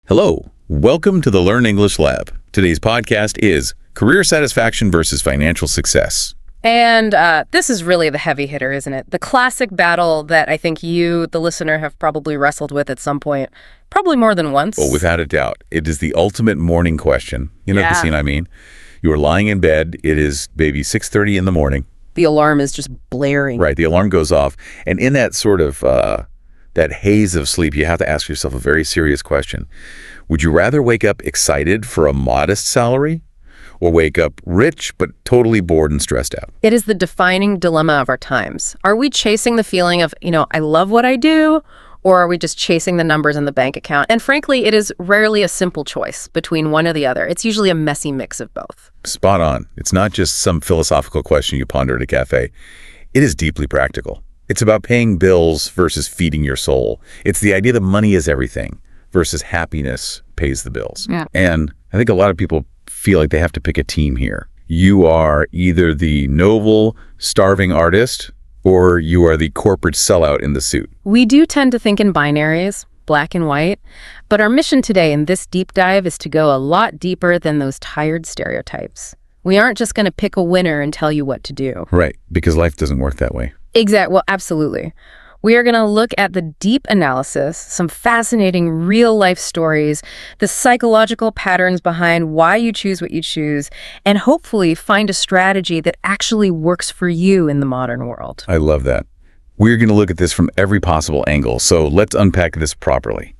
Hello, welcome to the Learn English Lab. Today's podcast is Career Satisfaction versus Financial Success. And this is really the heavy hitter, isn't it? The classic battle that I think you, the listener, have probably wrestled with at some point, probably more than once. Oh, without a doubt. It is the ultimate morning question. You know the scene I mean? You are lying in bed. It is maybe 6:30 in the morning. The alarm is just blaring. Right, the alarm goes off. And in that sort of that haze of sleep, you have to ask yourself a very serious question. Would you rather wake up excited for a modest salary or wake up rich but totally bored and stressed out? It is the defining dilemma of our times. Are we chasing the feeling of, I love what I do, or are we just chasing the numbers in the bank account? And frankly, it is rarely a simple choice between one or the other. It's usually a messy mix of both. Spot on. It's not just some philosophical question you ponder at a cafe. It is deeply practical. It's about paying bills versus feeding your soul. It's the idea that money is everything versus happiness pays the bills. Yeah. And I think a lot of people feel like they have to pick a team here. You are either the noble, starving artist, or you are the corporate sellout in the suit. We do tend to think in binaries, black and white, but our mission today in this deep dive is to go a lot deeper than those tired stereotypes. We aren't just going to pick a winner and tell you what to do. Right, because life doesn't work that way. Well, absolutely. We are going to look at the deep analysis, some fascinating real-life stories, the psychological patterns behind why you choose what you choose, and hopefully find a strategy that actually works for you in the modern world. I love that. We're going to look at this from every possible angle, so let's unpack this properly.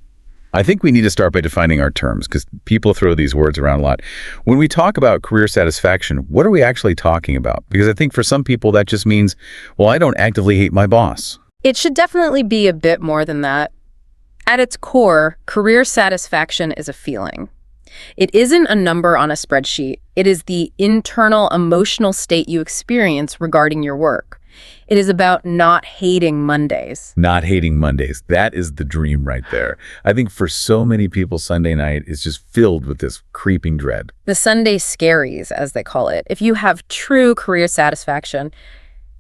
I think we need to start by defining our terms, because people throw these words around a lot. When we talk about career satisfaction, what are we actually talking about? Because I think for some people that just means, well, I don't actively hate my boss. It should definitely be a bit more than that. At its core, career satisfaction is a feeling. It isn't a number on a spreadsheet. It is the internal emotional state you experience regarding your work. It is about not hating Mondays. Not hating Mondays. That is the dream right there. I think for so many people, Sunday night is just filled with this creeping dread. The Sunday scaries, as they call it. If you have true career satisfaction,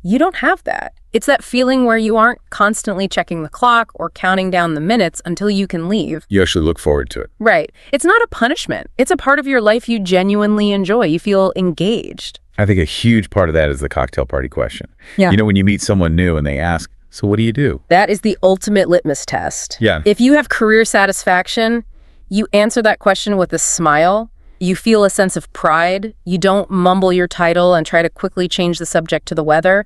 you don't have that. It's that feeling where you aren't constantly checking the clock or counting down the minutes until you can leave. You actually look forward to it. Right. It's not a punishment. It's a part of your life you genuinely enjoy. You feel engaged. I think a huge part of that is the cocktail party question. Yeah. When you meet someone new and they ask, so what do you do? That is the ultimate litmus test. Yeah. If you have career satisfaction, you answer that question with a smile. You feel a sense of pride. You don't mumble your title and try to quickly change the subject to the weather.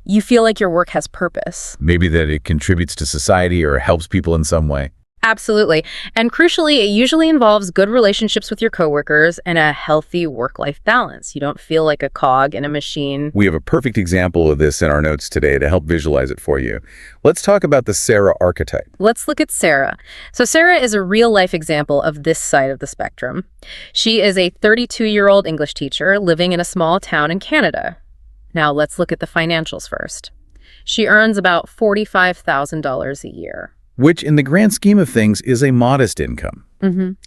You feel like your work has purpose. Maybe that it contributes to society or helps people in some way. Absolutely. And crucially, it usually involves good relationships with your coworkers and a healthy work-life balance. You don't feel like a cog in a machine. We have a perfect example of this in our notes today to help visualize it for you. Let's talk about the Sarah archetype. Let's look at Sarah. So Sarah is a real-life example of this side of the spectrum. She is a 32-year-old English teacher living in a small town in Canada. Now let's look at the financials first. She earns about $45,000 a year. Which, in the grand scheme of things, is a modest income.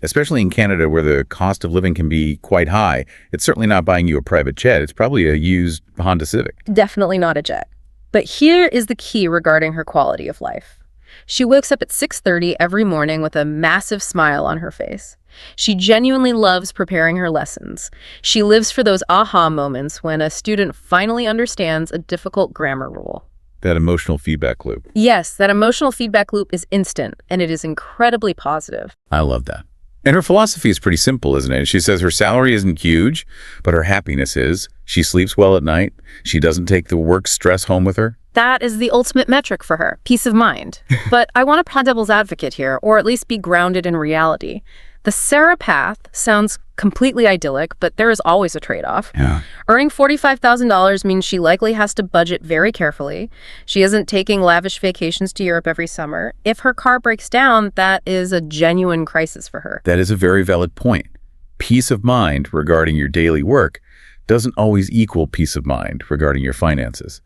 Especially in Canada, where the cost of living can be quite high. It's certainly not buying you a private jet. It's probably a used Honda Civic. Definitely not a jet. But here is the key regarding her quality of life. She wakes up at 6:30 every morning with a massive smile on her face. She genuinely loves preparing her lessons. She lives for those aha moments when a student finally understands a difficult grammar rule. That emotional feedback loop. Yes, that emotional feedback loop is instant, and it is incredibly positive. I love that. And her philosophy is pretty simple, isn't it? She says her salary isn't huge, but her happiness is. She sleeps well at night. She doesn't take the work stress home with her. That is the ultimate metric for her, peace of mind. But I want to play devil's advocate here, or at least be grounded in reality. The Sarah path sounds completely idyllic, but there is always a trade-off. Yeah. Earning $45,000 means she likely has to budget very carefully. She isn't taking lavish vacations to Europe every summer. If her car breaks down, that is a genuine crisis for her. That is a very valid point. Peace of mind regarding your daily work doesn't always equal peace of mind regarding your finances.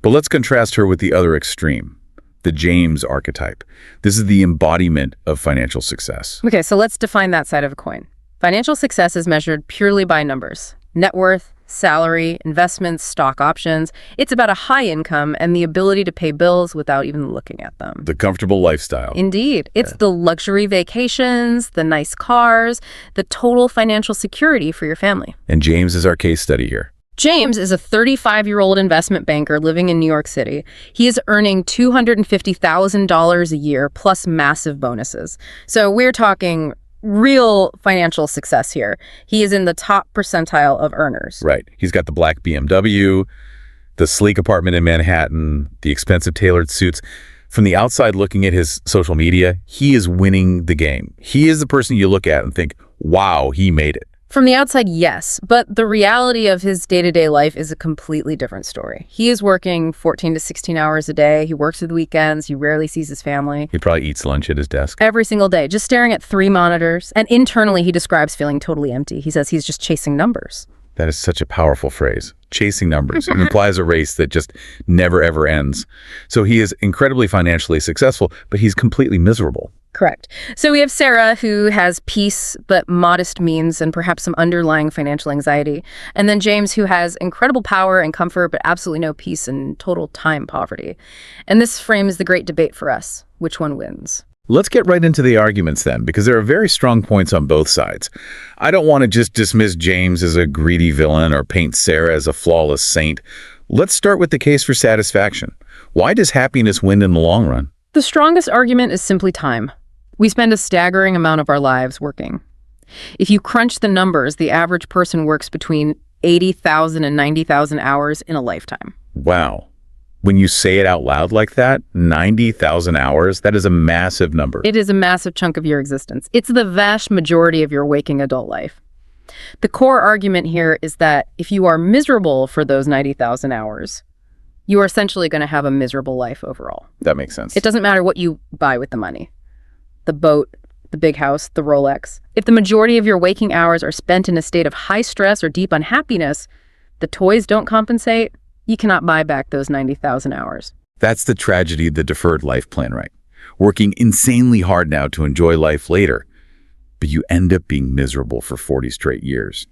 But let's contrast her with the other extreme. The James archetype. This is the embodiment of financial success. Okay, so let's define that side of a coin. Financial success is measured purely by numbers. Net worth, salary, investments, stock options. It's about a high income and the ability to pay bills without even looking at them. The comfortable lifestyle. Indeed. It's the luxury vacations, the nice cars, the total financial security for your family. And James is our case study here. James is a 35-year-old investment banker living in New York City. He is earning $250,000 a year plus massive bonuses. So we're talking real financial success here. He is in the top percentile of earners. Right. He's got the black BMW, the sleek apartment in Manhattan, the expensive tailored suits. From the outside looking at his social media, he is winning the game. He is the person you look at and think, wow, he made it. From the outside, yes, but the reality of his day-to-day life is a completely different story. He is working 14 to 16 hours a day. He works through the weekends. He rarely sees his family. He probably eats lunch at his desk. Every single day, just staring at 3 monitors. And internally, he describes feeling totally empty. He says he's just chasing numbers. That is such a powerful phrase. Chasing numbers. It implies a race that just never, ever ends. So he is incredibly financially successful, but he's completely miserable. Correct. So we have Sarah, who has peace but modest means and perhaps some underlying financial anxiety. And then James, who has incredible power and comfort but absolutely no peace and total time poverty. And this frames the great debate for us. Which one wins? Let's get right into the arguments then, because there are very strong points on both sides. I don't want to just dismiss James as a greedy villain or paint Sarah as a flawless saint. Let's start with the case for satisfaction. Why does happiness win in the long run? The strongest argument is simply time. We spend a staggering amount of our lives working. If you crunch the numbers, the average person works between 80,000 and 90,000 hours in a lifetime. Wow. When you say it out loud like that, 90,000 hours, that is a massive number. It is a massive chunk of your existence. It's the vast majority of your waking adult life. The core argument here is that if you are miserable for those 90,000 hours, you are essentially going to have a miserable life overall. That makes sense. It doesn't matter what you buy with the money. The boat, the big house, the Rolex. If the majority of your waking hours are spent in a state of high stress or deep unhappiness, the toys don't compensate, you cannot buy back those 90,000 hours. That's the tragedy of the deferred life plan, right? Working insanely hard now to enjoy life later, but you end up being miserable for 40 straight years.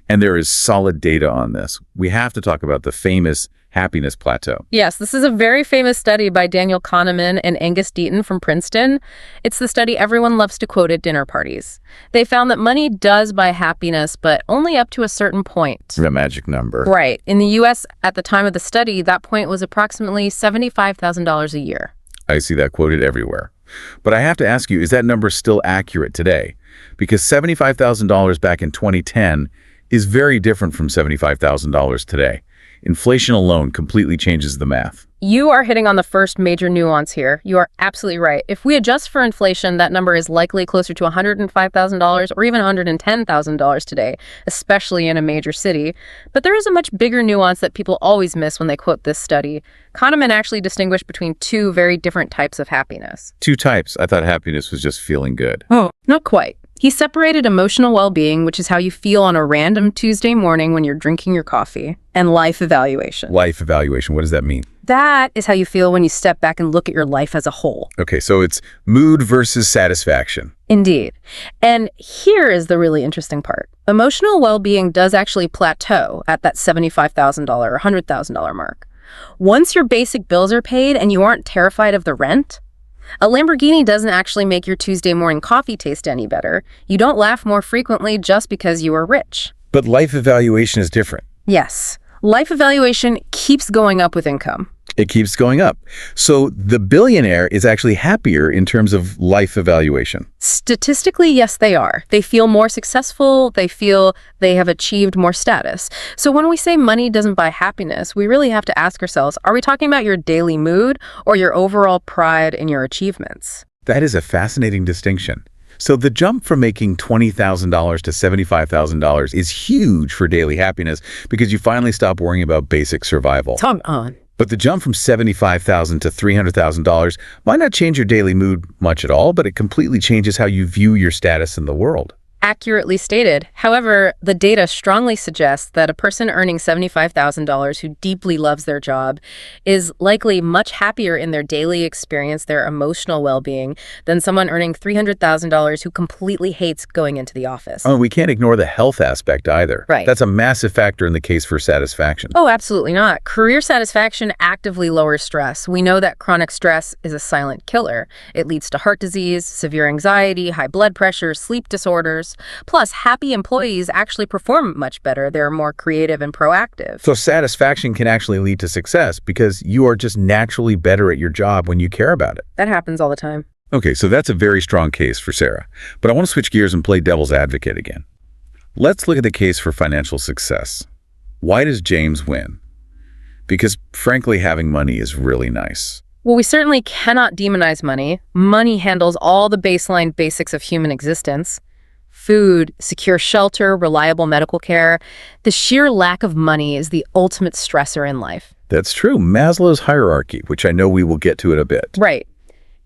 And there is solid data on this. We have to talk about the famous happiness plateau. Yes, this is a very famous study by Daniel Kahneman and Angus Deaton from Princeton. It's the study everyone loves to quote at dinner parties. They found that money does buy happiness, but only up to a certain point. The magic number. Right. In the U.S., at the time of the study, that point was approximately $75,000 a year. I see that quoted everywhere. But I have to ask you, is that number still accurate today? Because $75,000 back in 2010 is very different from $75,000 today. Inflation alone completely changes the math. You are hitting on the first major nuance here. You are absolutely right. If we adjust for inflation, that number is likely closer to $105,000 or even $110,000 today, especially in a major city. But there is a much bigger nuance that people always miss when they quote this study. Kahneman actually distinguished between 2 very different types of happiness. 2 types. I thought happiness was just feeling good. Oh, not quite. He separated emotional well-being, which is how you feel on a random Tuesday morning when you're drinking your coffee, and life evaluation. Life evaluation, what does that mean? That is how you feel when you step back and look at your life as a whole. Okay, so it's mood versus satisfaction. Indeed. And here is the really interesting part. Emotional well-being does actually plateau at that $75,000 or $100,000 mark. Once your basic bills are paid and you aren't terrified of the rent, a Lamborghini doesn't actually make your Tuesday morning coffee taste any better. You don't laugh more frequently just because you are rich. But life evaluation is different. Yes. Life evaluation keeps going up with income. It keeps going up. So the billionaire is actually happier in terms of life evaluation. Statistically, yes, they are. They feel more successful. They feel they have achieved more status. So when we say money doesn't buy happiness, we really have to ask ourselves, are we talking about your daily mood or your overall pride in your achievements? That is a fascinating distinction. So the jump from making $20,000 to $75,000 is huge for daily happiness because you finally stop worrying about basic survival. Come on. But the jump from $75,000 to $300,000 might not change your daily mood much at all, but it completely changes how you view your status in the world. Accurately stated. However, the data strongly suggests that a person earning $75,000 who deeply loves their job is likely much happier in their daily experience, their emotional well-being, than someone earning $300,000 who completely hates going into the office. Oh, we can't ignore the health aspect either. Right. That's a massive factor in the case for satisfaction. Oh, absolutely not. Career satisfaction actively lowers stress. We know that chronic stress is a silent killer. It leads to heart disease, severe anxiety, high blood pressure, sleep disorders. Plus, happy employees actually perform much better. They're more creative and proactive. So satisfaction can actually lead to success because you are just naturally better at your job when you care about it. That happens all the time. Okay, so that's a very strong case for Sarah. But I want to switch gears and play devil's advocate again. Let's look at the case for financial success. Why does James win? Because, frankly, having money is really nice. Well, we certainly cannot demonize money. Money handles all the baseline basics of human existence. Food, secure shelter, reliable medical care. The sheer lack of money is the ultimate stressor in life. That's true. Maslow's hierarchy, which I know we will get to in a bit. Right.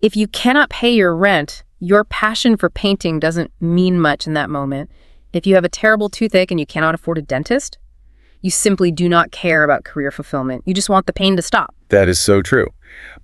If you cannot pay your rent, your passion for painting doesn't mean much in that moment. If you have a terrible toothache and you cannot afford a dentist, you simply do not care about career fulfillment. You just want the pain to stop. That is so true.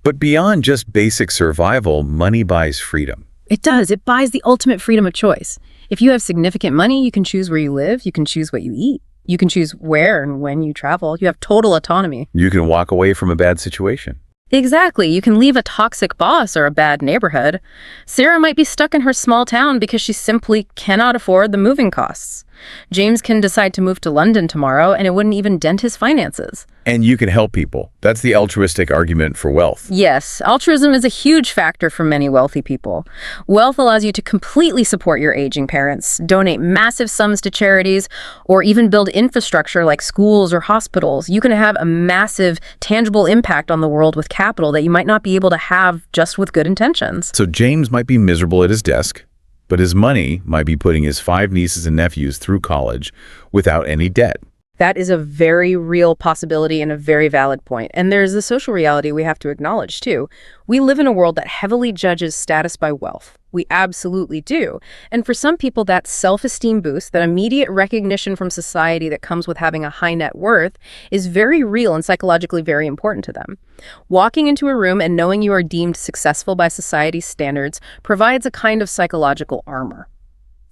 But beyond just basic survival, money buys freedom. It does. It buys the ultimate freedom of choice. If you have significant money, you can choose where you live. You can choose what you eat. You can choose where and when you travel. You have total autonomy. You can walk away from a bad situation. Exactly. You can leave a toxic boss or a bad neighborhood. Sarah might be stuck in her small town because she simply cannot afford the moving costs. James can decide to move to London tomorrow, and it wouldn't even dent his finances. And you can help people. That's the altruistic argument for wealth. Yes, altruism is a huge factor for many wealthy people. Wealth allows you to completely support your aging parents, donate massive sums to charities, or even build infrastructure like schools or hospitals. You can have a massive, tangible impact on the world with capital that you might not be able to have just with good intentions. So James might be miserable at his desk, but his money might be putting his 5 nieces and nephews through college without any debt. That is a very real possibility and a very valid point. And there's the social reality we have to acknowledge, too. We live in a world that heavily judges status by wealth. We absolutely do. And for some people, that self-esteem boost, that immediate recognition from society that comes with having a high net worth, is very real and psychologically very important to them. Walking into a room and knowing you are deemed successful by society's standards provides a kind of psychological armor.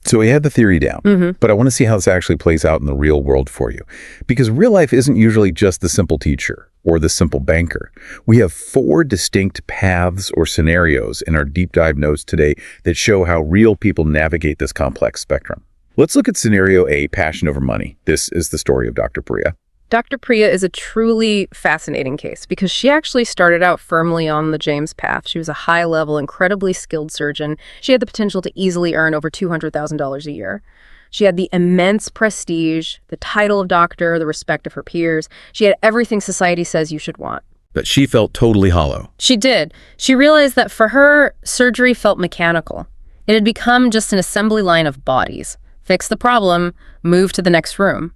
So we had the theory down, but I want to see how this actually plays out in the real world for you. Because real life isn't usually just the simple teacher or the simple banker. We have 4 distinct paths or scenarios in our deep dive notes today that show how real people navigate this complex spectrum. Let's look at scenario A, passion over money. This is the story of Dr. Priya. Dr. Priya is a truly fascinating case because she actually started out firmly on the James path. She was a high-level, incredibly skilled surgeon. She had the potential to easily earn over $200,000 a year. She had the immense prestige, the title of doctor, the respect of her peers. She had everything society says you should want. But she felt totally hollow. She did. She realized that for her, surgery felt mechanical. It had become just an assembly line of bodies. Fix the problem, move to the next room.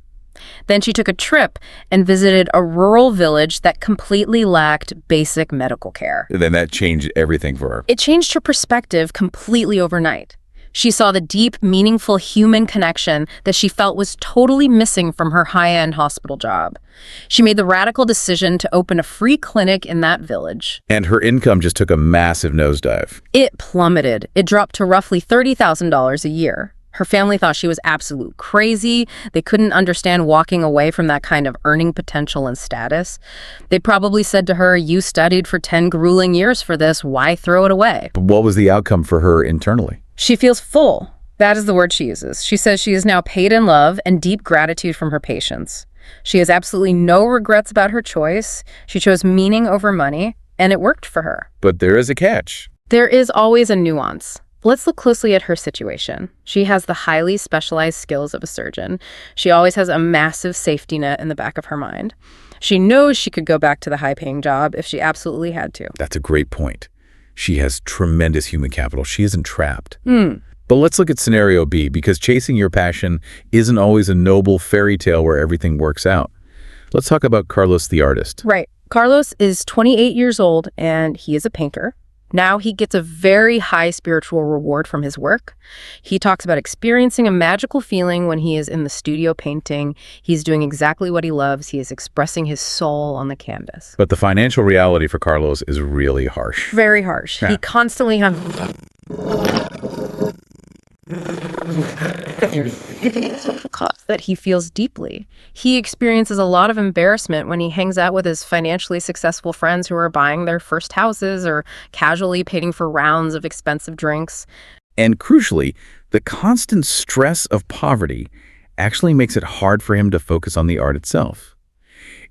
Then she took a trip and visited a rural village that completely lacked basic medical care. Then that changed everything for her. It changed her perspective completely overnight. She saw the deep, meaningful human connection that she felt was totally missing from her high-end hospital job. She made the radical decision to open a free clinic in that village. And her income just took a massive nosedive. It plummeted. It dropped to roughly $30,000 a year. Her family thought she was absolute crazy. They couldn't understand walking away from that kind of earning potential and status. They probably said to her, "You studied for 10 grueling years for this. Why throw it away?" But what was the outcome for her internally? She feels full. That is the word she uses. She says she is now paid in love and deep gratitude from her patients. She has absolutely no regrets about her choice. She chose meaning over money, and it worked for her. But there is a catch. There is always a nuance. Let's look closely at her situation. She has the highly specialized skills of a surgeon. She always has a massive safety net in the back of her mind. She knows she could go back to the high-paying job if she absolutely had to. That's a great point. She has tremendous human capital. She isn't trapped. But let's look at scenario B, because chasing your passion isn't always a noble fairy tale where everything works out. Let's talk about Carlos the artist. Right. Carlos is 28 years old, and he is a painter. Now he gets a very high spiritual reward from his work. He talks about experiencing a magical feeling when he is in the studio painting. He's doing exactly what he loves. He is expressing his soul on the canvas. But the financial reality for Carlos is really harsh. Very harsh. Yeah. He constantly has that he feels deeply. He experiences a lot of embarrassment when he hangs out with his financially successful friends who are buying their first houses or casually paying for rounds of expensive drinks. And crucially, the constant stress of poverty actually makes it hard for him to focus on the art itself.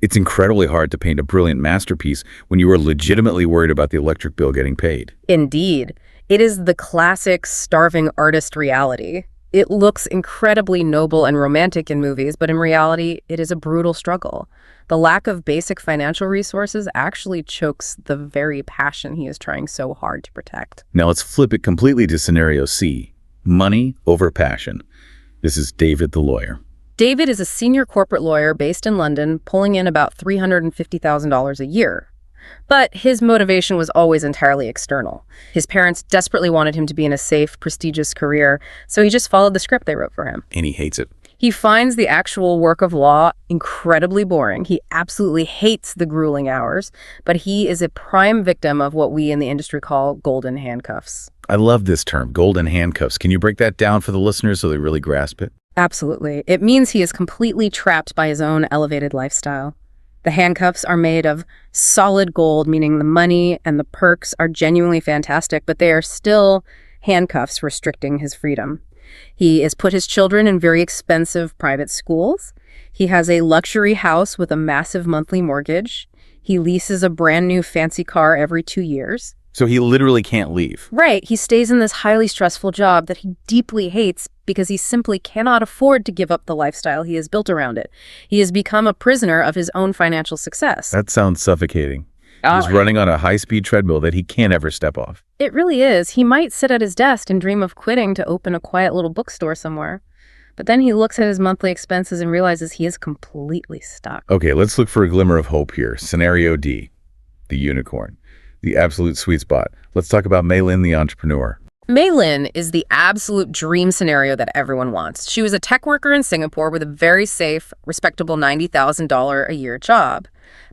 It's incredibly hard to paint a brilliant masterpiece when you are legitimately worried about the electric bill getting paid. Indeed. It is the classic starving artist reality. It looks incredibly noble and romantic in movies, but in reality, it is a brutal struggle. The lack of basic financial resources actually chokes the very passion he is trying so hard to protect. Now let's flip it completely to scenario C, money over passion. This is David the lawyer. David is a senior corporate lawyer based in London, pulling in about $350,000 a year. But his motivation was always entirely external. His parents desperately wanted him to be in a safe, prestigious career, so he just followed the script they wrote for him. And he hates it. He finds the actual work of law incredibly boring. He absolutely hates the grueling hours, but he is a prime victim of what we in the industry call golden handcuffs. I love this term, golden handcuffs. Can you break that down for the listeners so they really grasp it? Absolutely. It means he is completely trapped by his own elevated lifestyle. The handcuffs are made of solid gold, meaning the money and the perks are genuinely fantastic, but they are still handcuffs restricting his freedom. He has put his children in very expensive private schools. He has a luxury house with a massive monthly mortgage. He leases a brand new fancy car every 2 years. So he literally can't leave. Right. He stays in this highly stressful job that he deeply hates because he simply cannot afford to give up the lifestyle he has built around it. He has become a prisoner of his own financial success. That sounds suffocating. He's running on a high-speed treadmill that he can't ever step off. It really is. He might sit at his desk and dream of quitting to open a quiet little bookstore somewhere. But then he looks at his monthly expenses and realizes he is completely stuck. Okay, let's look for a glimmer of hope here. Scenario D, the unicorn. The absolute sweet spot. Let's talk about Mei Lin, the entrepreneur. Mei Lin is the absolute dream scenario that everyone wants. She was a tech worker in Singapore with a very safe, respectable $90,000 a year job.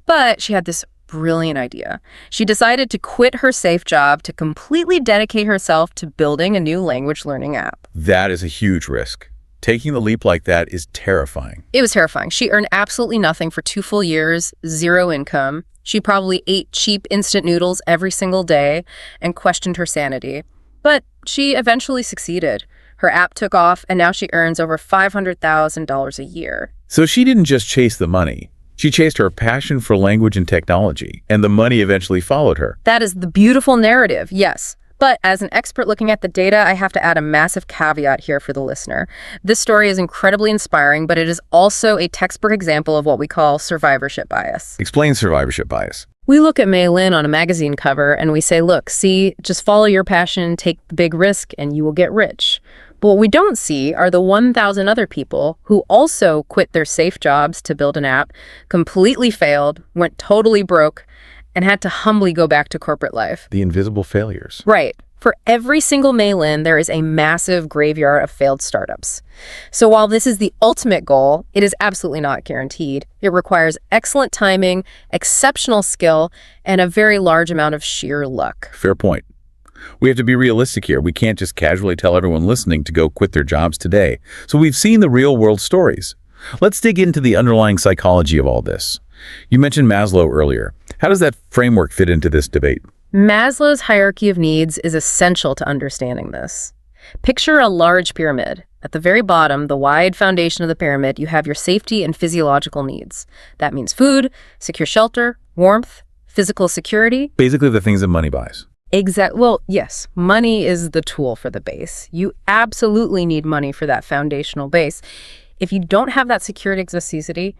But she had this brilliant idea. She decided to quit her safe job to completely dedicate herself to building a new language learning app. That is a huge risk. Taking the leap like that is terrifying. It was terrifying. She earned absolutely nothing for 2 full years, zero income. She probably ate cheap instant noodles every single day and questioned her sanity. But she eventually succeeded. Her app took off, and now she earns over $500,000 a year. So she didn't just chase the money. She chased her passion for language and technology, and the money eventually followed her. That is the beautiful narrative, yes. But as an expert looking at the data, I have to add a massive caveat here for the listener. This story is incredibly inspiring, but it is also a textbook example of what we call survivorship bias. Explain survivorship bias. We look at Mei Lin on a magazine cover and we say, look, see, just follow your passion, take the big risk, and you will get rich. But what we don't see are the 1,000 other people who also quit their safe jobs to build an app, completely failed, went totally broke, and had to humbly go back to corporate life. The invisible failures. Right. For every single Mei Lin, there is a massive graveyard of failed startups. So while this is the ultimate goal, it is absolutely not guaranteed. It requires excellent timing, exceptional skill, and a very large amount of sheer luck. Fair point. We have to be realistic here. We can't just casually tell everyone listening to go quit their jobs today. So we've seen the real-world stories. Let's dig into the underlying psychology of all this. You mentioned Maslow earlier. How does that framework fit into this debate? Maslow's hierarchy of needs is essential to understanding this. Picture a large pyramid. At the very bottom, the wide foundation of the pyramid, you have your safety and physiological needs. That means food, secure shelter, warmth, physical security. Basically the things that money buys. Well, yes, money is the tool for the base. You absolutely need money for that foundational base. If you don't have that security and necessity,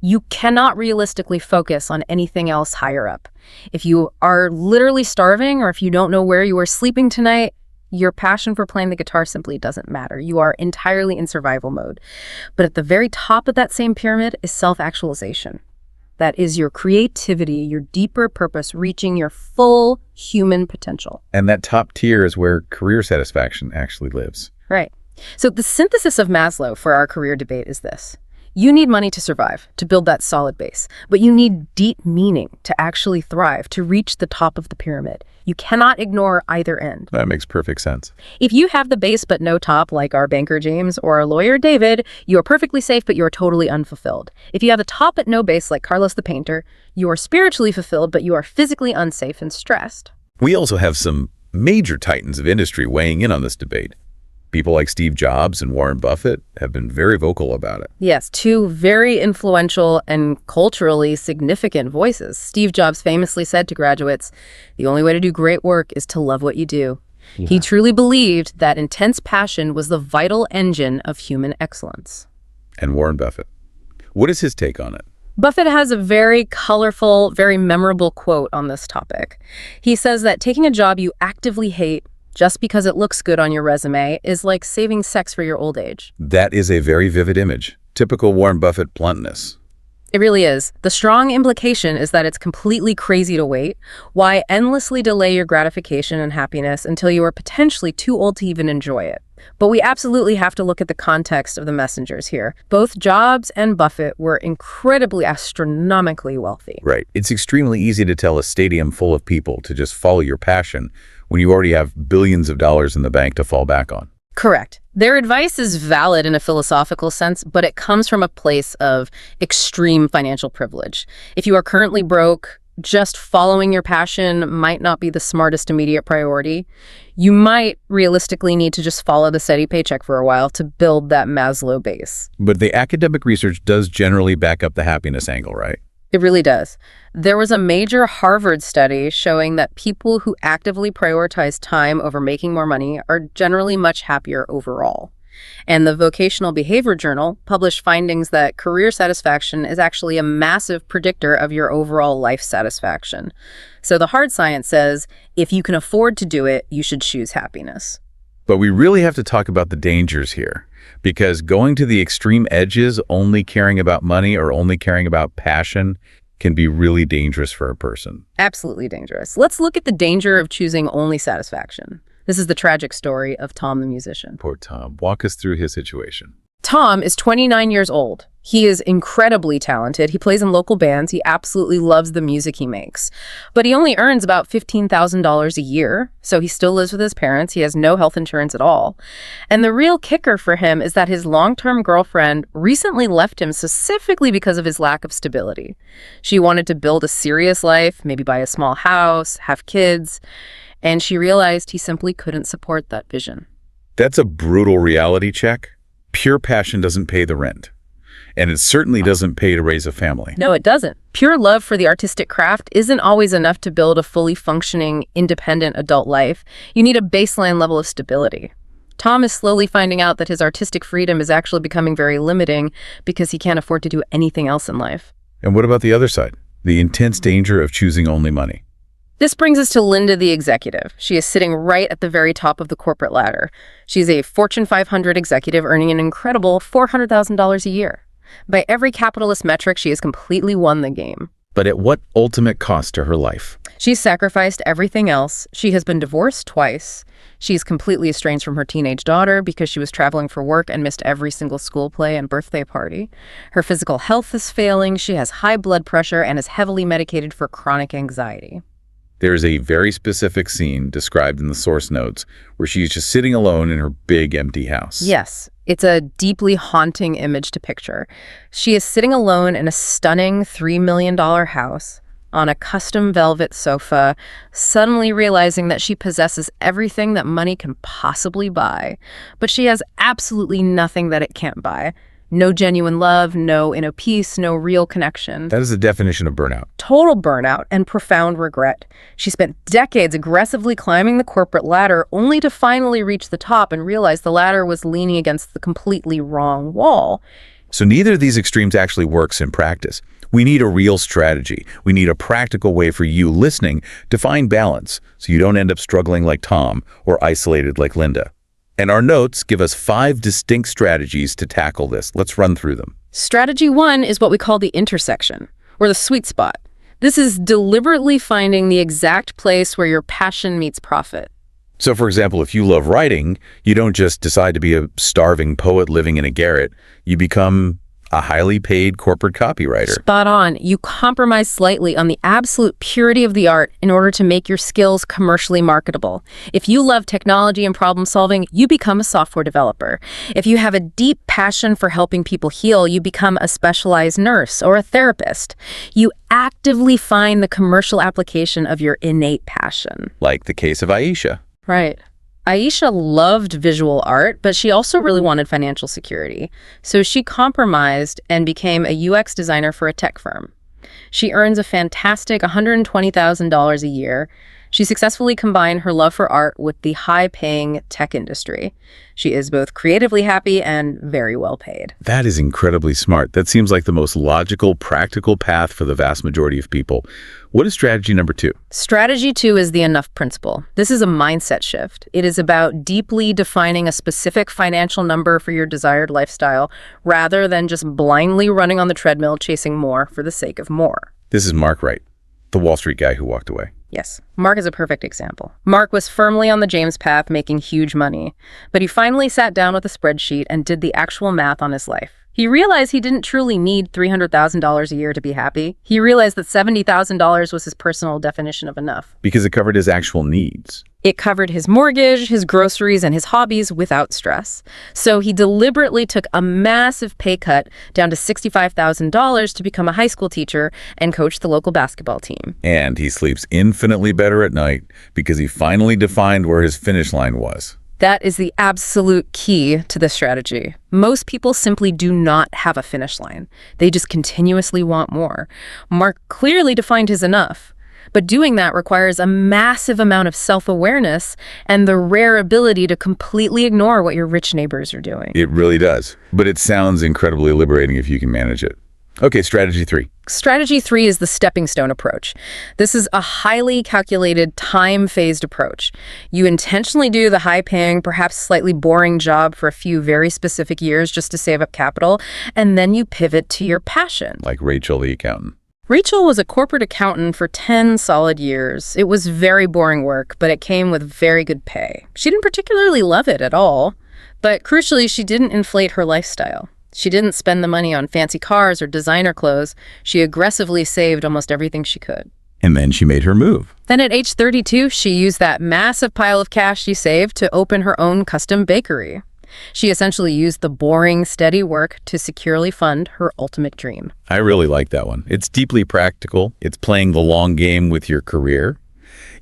you cannot realistically focus on anything else higher up. If you are literally starving or if you don't know where you are sleeping tonight, your passion for playing the guitar simply doesn't matter. You are entirely in survival mode. But at the very top of that same pyramid is self-actualization. That is your creativity, your deeper purpose, reaching your full human potential. And that top tier is where career satisfaction actually lives. Right. So the synthesis of Maslow for our career debate is this. You need money to survive, to build that solid base, but you need deep meaning to actually thrive, to reach the top of the pyramid. You cannot ignore either end. That makes perfect sense. If you have the base but no top, like our banker James or our lawyer David, you are perfectly safe, but you are totally unfulfilled. If you have the top but no base, like Carlos the painter, you are spiritually fulfilled, but you are physically unsafe and stressed. We also have some major titans of industry weighing in on this debate. People like Steve Jobs and Warren Buffett have been very vocal about it. Yes, two very influential and culturally significant voices. Steve Jobs famously said to graduates, "The only way to do great work is to love what you do." Yeah. He truly believed that intense passion was the vital engine of human excellence. And Warren Buffett, what is his take on it? Buffett has a very colorful, very memorable quote on this topic. He says that taking a job you actively hate just because it looks good on your resume is like saving sex for your old age. That is a very vivid image. Typical Warren Buffett bluntness. It really is. The strong implication is that it's completely crazy to wait. Why endlessly delay your gratification and happiness until you are potentially too old to even enjoy it? But we absolutely have to look at the context of the messengers here. Both Jobs and Buffett were incredibly astronomically wealthy. Right. It's extremely easy to tell a stadium full of people to just follow your passion when you already have billions of dollars in the bank to fall back on. Correct. Their advice is valid in a philosophical sense, but it comes from a place of extreme financial privilege. If you are currently broke, just following your passion might not be the smartest immediate priority. You might realistically need to just follow the steady paycheck for a while to build that Maslow base. But the academic research does generally back up the happiness angle, right? It really does. There was a major Harvard study showing that people who actively prioritize time over making more money are generally much happier overall. And the Vocational Behavior Journal published findings that career satisfaction is actually a massive predictor of your overall life satisfaction. So the hard science says, if you can afford to do it, you should choose happiness. But we really have to talk about the dangers here, because going to the extreme edges, only caring about money or only caring about passion, can be really dangerous for a person. Absolutely dangerous. Let's look at the danger of choosing only satisfaction. This is the tragic story of Tom the musician. Poor Tom. Walk us through his situation. Tom is 29 years old. He is incredibly talented. He plays in local bands. He absolutely loves the music he makes. But he only earns about $15,000 a year, so he still lives with his parents. He has no health insurance at all. And the real kicker for him is that his long-term girlfriend recently left him specifically because of his lack of stability. She wanted to build a serious life, maybe buy a small house, have kids, and she realized he simply couldn't support that vision. That's a brutal reality check. Pure passion doesn't pay the rent. And it certainly doesn't pay to raise a family. No, it doesn't. Pure love for the artistic craft isn't always enough to build a fully functioning, independent adult life. You need a baseline level of stability. Tom is slowly finding out that his artistic freedom is actually becoming very limiting because he can't afford to do anything else in life. And what about the other side? The intense danger of choosing only money. This brings us to Linda the executive. She is sitting right at the very top of the corporate ladder. She's a Fortune 500 executive earning an incredible $400,000 a year. By every capitalist metric, she has completely won the game. But at what ultimate cost to her life? She's sacrificed everything else. She has been divorced twice. She's completely estranged from her teenage daughter because she was traveling for work and missed every single school play and birthday party. Her physical health is failing. She has high blood pressure and is heavily medicated for chronic anxiety. There's a very specific scene described in the source notes where she's just sitting alone in her big empty house. Yes, it's a deeply haunting image to picture. She is sitting alone in a stunning $3 million house on a custom velvet sofa, suddenly realizing that she possesses everything that money can possibly buy, but she has absolutely nothing that it can't buy. No genuine love, no inner peace, no real connection. That is the definition of burnout. Total burnout and profound regret. She spent decades aggressively climbing the corporate ladder only to finally reach the top and realize the ladder was leaning against the completely wrong wall. So neither of these extremes actually works in practice. We need a real strategy. We need a practical way for you listening to find balance so you don't end up struggling like Tom or isolated like Linda. And our notes give us 5 distinct strategies to tackle this. Let's run through them. Strategy 1 is what we call the intersection. or the sweet spot. This is deliberately finding the exact place where your passion meets profit. So, for example, if you love writing, you don't just decide to be a starving poet living in a garret. You become a highly paid corporate copywriter. Spot on. You compromise slightly on the absolute purity of the art in order to make your skills commercially marketable. If you love technology and problem solving, you become a software developer. If you have a deep passion for helping people heal, you become a specialized nurse or a therapist. You actively find the commercial application of your innate passion. Like the case of Aisha. Right. Aisha loved visual art, but she also really wanted financial security. So she compromised and became a UX designer for a tech firm. She earns a fantastic $120,000 a year. She successfully combined her love for art with the high-paying tech industry. She is both creatively happy and very well paid. That is incredibly smart. That seems like the most logical, practical path for the vast majority of people. What is strategy number 2? Strategy 2 is the enough principle. This is a mindset shift. It is about deeply defining a specific financial number for your desired lifestyle, rather than just blindly running on the treadmill chasing more for the sake of more. This is Mark Wright, the Wall Street guy who walked away. Yes, Mark is a perfect example. Mark was firmly on the James path, making huge money, but he finally sat down with a spreadsheet and did the actual math on his life. He realized he didn't truly need $300,000 a year to be happy. He realized that $70,000 was his personal definition of enough. Because it covered his actual needs. It covered his mortgage, his groceries, and his hobbies without stress. So he deliberately took a massive pay cut down to $65,000 to become a high school teacher and coach the local basketball team. And he sleeps infinitely better at night because he finally defined where his finish line was. That is the absolute key to this strategy. Most people simply do not have a finish line. They just continuously want more. Mark clearly defined his enough. But doing that requires a massive amount of self-awareness and the rare ability to completely ignore what your rich neighbors are doing. It really does. But it sounds incredibly liberating if you can manage it. Okay, strategy 3. Strategy 3 is the stepping stone approach. This is a highly calculated, time-phased approach. You intentionally do the high-paying, perhaps slightly boring job for a few very specific years just to save up capital, and then you pivot to your passion. Like Rachel, the accountant. Rachel was a corporate accountant for 10 solid years. It was very boring work, but it came with very good pay. She didn't particularly love it at all, but crucially, she didn't inflate her lifestyle. She didn't spend the money on fancy cars or designer clothes. She aggressively saved almost everything she could. And then she made her move. Then at age 32, she used that massive pile of cash she saved to open her own custom bakery. She essentially used the boring, steady work to securely fund her ultimate dream. I really like that one. It's deeply practical. It's playing the long game with your career.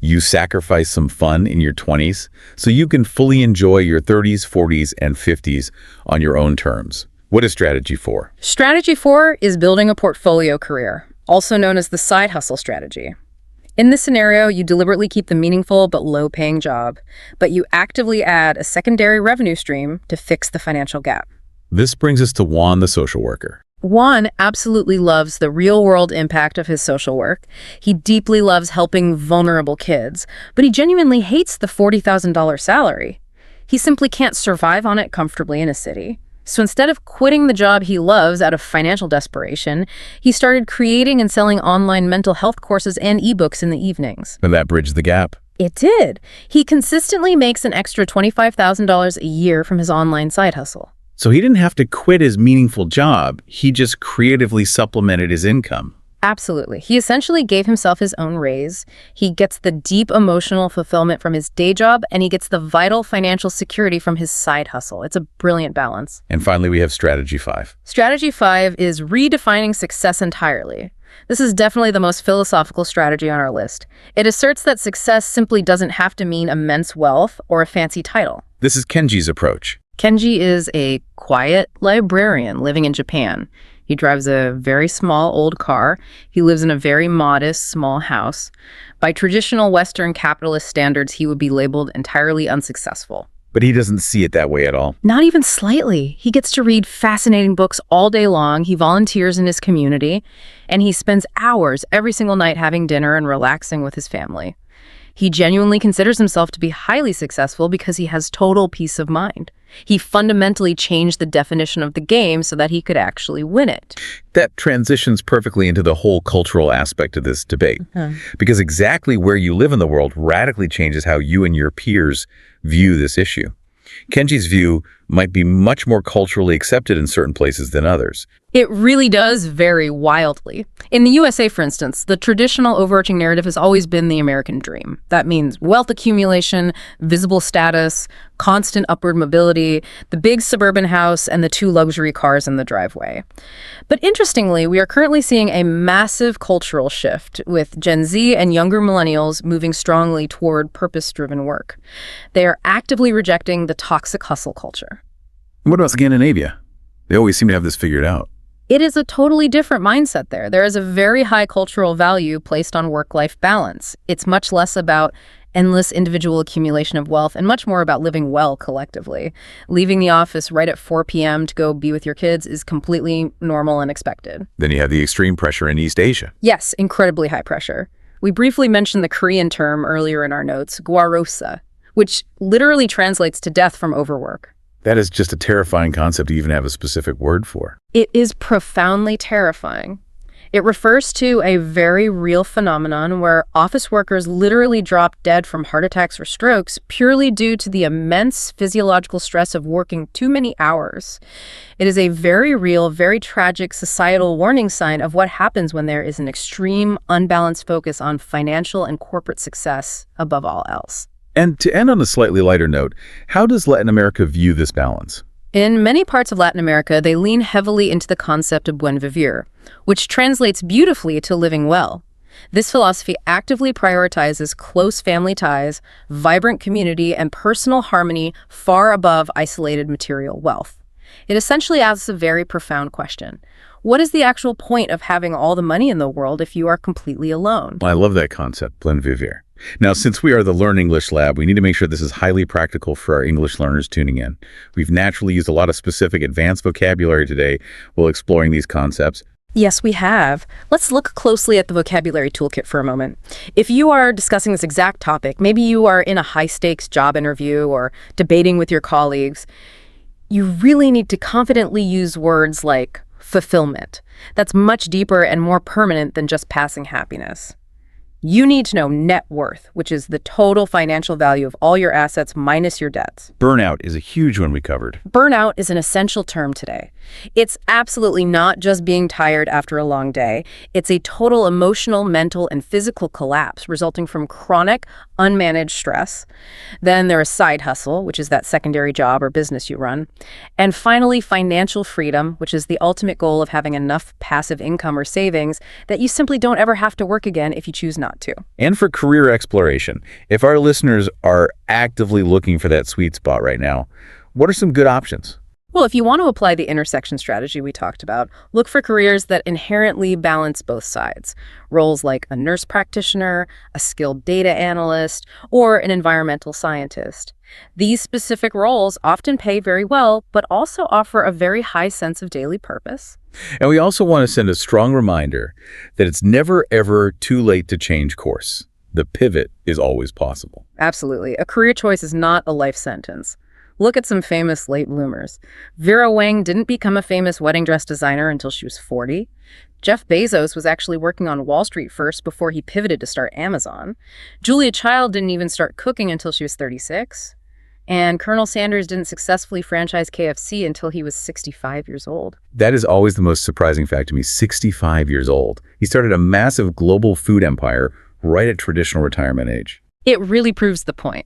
You sacrifice some fun in your 20s so you can fully enjoy your 30s, 40s, and 50s on your own terms. What is strategy 4? Strategy 4 is building a portfolio career, also known as the side hustle strategy. In this scenario, you deliberately keep the meaningful but low-paying job, but you actively add a secondary revenue stream to fix the financial gap. This brings us to Juan, the social worker. Juan absolutely loves the real-world impact of his social work. He deeply loves helping vulnerable kids, but he genuinely hates the $40,000 salary. He simply can't survive on it comfortably in a city. So instead of quitting the job he loves out of financial desperation, he started creating and selling online mental health courses and ebooks in the evenings. And that bridged the gap. It did. He consistently makes an extra $25,000 a year from his online side hustle. So he didn't have to quit his meaningful job. He just creatively supplemented his income. Absolutely. He essentially gave himself his own raise. He gets the deep emotional fulfillment from his day job, and he gets the vital financial security from his side hustle. It's a brilliant balance. And finally, we have strategy 5. Strategy 5 is redefining success entirely. This is definitely the most philosophical strategy on our list. It asserts that success simply doesn't have to mean immense wealth or a fancy title. This is Kenji's approach. Kenji is a quiet librarian living in Japan. He drives a very small old car. He lives in a very modest small house. By traditional Western capitalist standards, he would be labeled entirely unsuccessful. But he doesn't see it that way at all. Not even slightly. He gets to read fascinating books all day long. He volunteers in his community, and he spends hours every single night having dinner and relaxing with his family. He genuinely considers himself to be highly successful because he has total peace of mind. He fundamentally changed the definition of the game so that he could actually win it. That transitions perfectly into the whole cultural aspect of this debate, because exactly where you live in the world radically changes how you and your peers view this issue. Kenji's view might be much more culturally accepted in certain places than others. It really does vary wildly. In the USA, for instance, the traditional overarching narrative has always been the American dream. That means wealth accumulation, visible status, constant upward mobility, the big suburban house, and the 2 luxury cars in the driveway. But interestingly, we are currently seeing a massive cultural shift, with Gen Z and younger millennials moving strongly toward purpose-driven work. They are actively rejecting the toxic hustle culture. What about Scandinavia? They always seem to have this figured out. It is a totally different mindset there. There is a very high cultural value placed on work-life balance. It's much less about endless individual accumulation of wealth and much more about living well collectively. Leaving the office right at 4 p.m. to go be with your kids is completely normal and expected. Then you have the extreme pressure in East Asia. Yes, incredibly high pressure. We briefly mentioned the Korean term earlier in our notes, gwarosa, which literally translates to death from overwork. That is just a terrifying concept to even have a specific word for. It is profoundly terrifying. It refers to a very real phenomenon where office workers literally drop dead from heart attacks or strokes purely due to the immense physiological stress of working too many hours. It is a very real, very tragic societal warning sign of what happens when there is an extreme, unbalanced focus on financial and corporate success above all else. And to end on a slightly lighter note, how does Latin America view this balance? In many parts of Latin America, they lean heavily into the concept of buen vivir, which translates beautifully to living well. This philosophy actively prioritizes close family ties, vibrant community, and personal harmony far above isolated material wealth. It essentially asks a very profound question. What is the actual point of having all the money in the world if you are completely alone? I love that concept, buen vivir. Now, since we are the Learn English Lab, we need to make sure this is highly practical for our English learners tuning in. We've naturally used a lot of specific advanced vocabulary today while exploring these concepts. Yes, we have. Let's look closely at the vocabulary toolkit for a moment. If you are discussing this exact topic, maybe you are in a high-stakes job interview or debating with your colleagues, you really need to confidently use words like fulfillment. That's much deeper and more permanent than just passing happiness. You need to know net worth, which is the total financial value of all your assets minus your debts. Burnout is a huge one we covered. Burnout is an essential term today. It's absolutely not just being tired after a long day. It's a total emotional, mental, and physical collapse resulting from chronic, unmanaged stress. Then there is side hustle, which is that secondary job or business you run. And finally, financial freedom, which is the ultimate goal of having enough passive income or savings that you simply don't ever have to work again if you choose not to. And for career exploration, if our listeners are actively looking for that sweet spot right now, what are some good options? Well, if you want to apply the intersection strategy we talked about, look for careers that inherently balance both sides. Roles like a nurse practitioner, a skilled data analyst, or an environmental scientist. These specific roles often pay very well, but also offer a very high sense of daily purpose. And we also want to send a strong reminder that it's never, ever too late to change course. The pivot is always possible. Absolutely. A career choice is not a life sentence. Look at some famous late bloomers. Vera Wang didn't become a famous wedding dress designer until she was 40. Jeff Bezos was actually working on Wall Street first before he pivoted to start Amazon. Julia Child didn't even start cooking until she was 36. And Colonel Sanders didn't successfully franchise KFC until he was 65 years old. That is always the most surprising fact to me, 65 years old. He started a massive global food empire right at traditional retirement age. It really proves the point.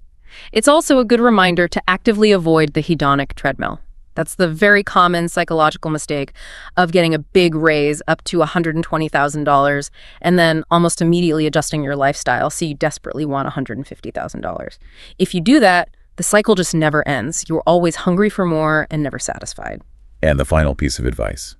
It's also a good reminder to actively avoid the hedonic treadmill. That's the very common psychological mistake of getting a big raise up to $120,000 and then almost immediately adjusting your lifestyle so you desperately want $150,000. If you do that, the cycle just never ends. You're always hungry for more and never satisfied. And the final piece of advice.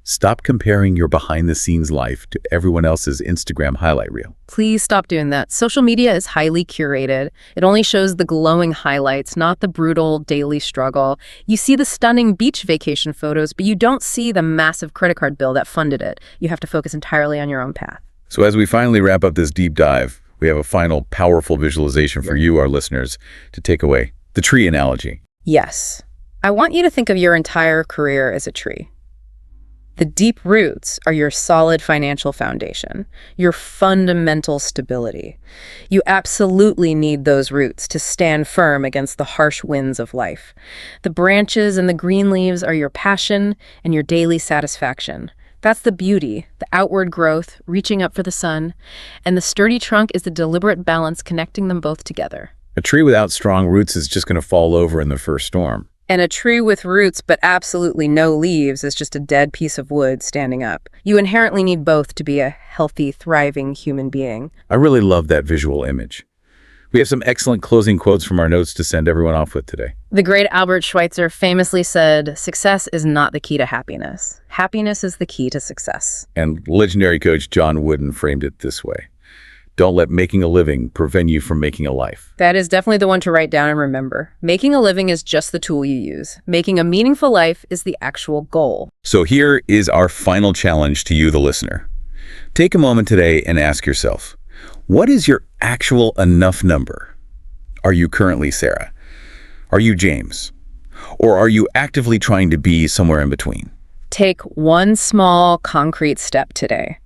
Stop comparing your behind-the-scenes life to everyone else's Instagram highlight reel. Please stop doing that. Social media is highly curated. It only shows the glowing highlights, not the brutal daily struggle. You see the stunning beach vacation photos, but you don't see the massive credit card bill that funded it. You have to focus entirely on your own path. So as we finally wrap up this deep dive, We have a final powerful visualization for you, our listeners, to take away. The tree analogy. Yes. I want you to think of your entire career as a tree. The deep roots are your solid financial foundation, your fundamental stability. You absolutely need those roots to stand firm against the harsh winds of life. The branches and the green leaves are your passion and your daily satisfaction. That's the beauty, the outward growth, reaching up for the sun, and the sturdy trunk is the deliberate balance connecting them both together. A tree without strong roots is just going to fall over in the first storm. And a tree with roots but absolutely no leaves is just a dead piece of wood standing up. You inherently need both to be a healthy, thriving human being. I really love that visual image. We have some excellent closing quotes from our notes to send everyone off with today. The great Albert Schweitzer famously said, "Success is not the key to happiness. Happiness is the key to success." And legendary coach John Wooden framed it this way. Don't let making a living prevent you from making a life. That is definitely the one to write down and remember. Making a living is just the tool you use. Making a meaningful life is the actual goal. So here is our final challenge to you, the listener. Take a moment today and ask yourself, what is your actual enough number? Are you currently Sarah? Are you James? Or are you actively trying to be somewhere in between? Take one small, concrete step today.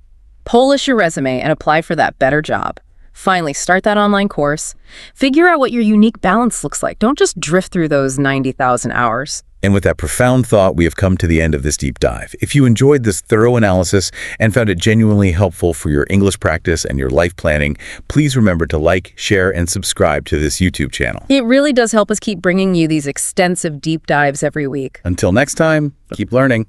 Polish your resume and apply for that better job. Finally, start that online course. Figure out what your unique balance looks like. Don't just drift through those 90,000 hours. And with that profound thought, we have come to the end of this deep dive. If you enjoyed this thorough analysis and found it genuinely helpful for your English practice and your life planning, please remember to like, share, and subscribe to this YouTube channel. It really does help us keep bringing you these extensive deep dives every week. Until next time, keep learning.